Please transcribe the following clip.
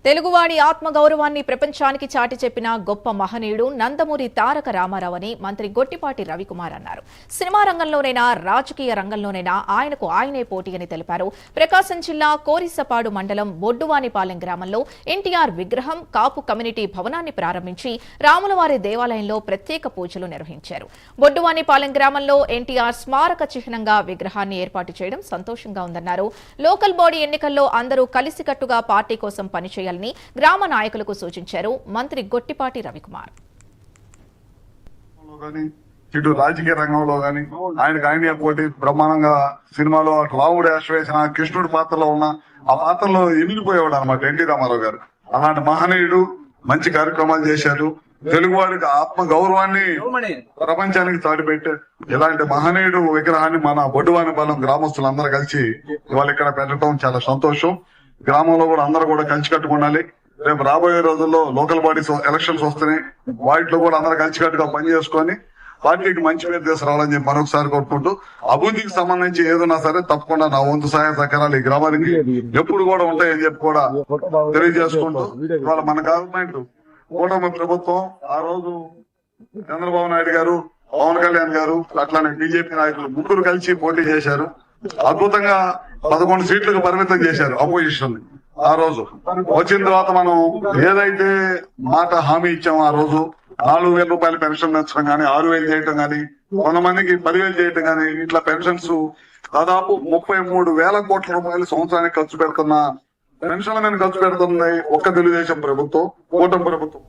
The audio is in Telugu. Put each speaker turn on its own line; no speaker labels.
తెలుగువాడి ఆత్మగౌరవాన్ని ప్రపంచానికి చాటి చెప్పిన గొప్ప మహనీయుడు నందమూరి తారక రామారావు అని మంత్రి గొట్టిపాటి రవికుమార్ అన్నారు. సినిమా రంగంలోనైనా రాజకీయ రంగంలోనైనా ఆయనకు ఆయనే పోటీ అని తెలిపారు. ప్రకాశం జిల్లా కోరిసపాడు మండలం బొడ్డువానిపాలెం గ్రామంలో ఎన్టీఆర్ విగ్రహం కాపు కమ్యూనిటీ భవనాన్ని ప్రారంభించి రాములవారి దేవాలయంలో ప్రత్యేక పూజలు నిర్వహించారు. బొడ్డువానిపాలెం గ్రామంలో ఎన్టీఆర్ స్మారక చిహ్నంగా విగ్రహాన్ని ఏర్పాటు చేయడం సంతోషంగా ఉందన్నారు. లోకల్ బాడీ ఎన్నికల్లో అందరూ కలిసికట్టుగా పార్టీ కోసం పనిచేయాలి గ్రామ నాయకులకు సూచించారు మంత్రి గొట్టిపాటి రవికుమార్.
ఇటు రాజకీయ రంగంలో గాని ఆయన పోటీ బ్రహ్మాండంగా సినిమాలో రాముడు వేసిన కృష్ణుడి పాత్రలో ఉన్న ఆ పాత్రలో ఎమిలిపోయేవాడు అనమాట ఎన్టీ రామారావు గారు. అలాంటి మహనీయుడు మంచి కార్యక్రమాలు చేశారు. తెలుగువాడికి ఆత్మ గౌరవాన్ని ప్రపంచానికి చాటిపెట్టే ఇలాంటి మహనీయుడు విగ్రహాన్ని మన బొడ్డువానిపాలెం గ్రామస్తులందరూ కలిసి ఇవాళ ఇక్కడ పెట్టడం చాలా సంతోషం. గ్రామంలో కూడా అందరూ కూడా కలిసికట్టుగా ఉండాలి. రేపు రాబోయే రోజుల్లో లోకల్ బాడీస్ ఎలక్షన్స్ వస్తున్నాయి. వాటిలో కూడా అందరూ కలిసికట్టుగా పనిచేసుకొని పార్టీకి మంచి పేరు తీసుకురావాలని చెప్పి మరొకసారి కోరుకుంటూ అభివృద్ధికి సంబంధించి ఏదైనా సరే తప్పకుండా నా వంతు సహాయ సహకారాలు ఈ గ్రామానికి ఎప్పుడు కూడా ఉంటాయని చెప్పి కూడా తెలియజేసుకుంటూ ఇవాళ మన గవర్నమెంట్ కూటమి ప్రభుత్వం ఆ రోజు చంద్రబాబు నాయుడు గారు, పవన్ కళ్యాణ్ గారు అట్లానే బీజేపీ నాయకులు ముగ్గురు కలిసి పోటీ చేశారు. అద్భుతంగా 11 సీట్లకు పరిమితం చేశారు అపోజిషన్. ఆ రోజు వచ్చిన తర్వాత మనం ఏదైతే మాట హామీ ఇచ్చామో ఆ రోజు 4,000 రూపాయల పెన్షన్ పెంచడం గానీ, 6,000 చేయటం గానీ, కొంతమందికి 10,000 చేయటం గానీ, ఇట్లా పెన్షన్స్ దాదాపు 33,000 కోట్ల రూపాయలు సంవత్సరానికి ఖర్చు పెడుతున్న పెన్షన్ల మీద ఖర్చు పెడుతుంది ఒక్క తెలుగుదేశం ప్రభుత్వం, కూటమి ప్రభుత్వం.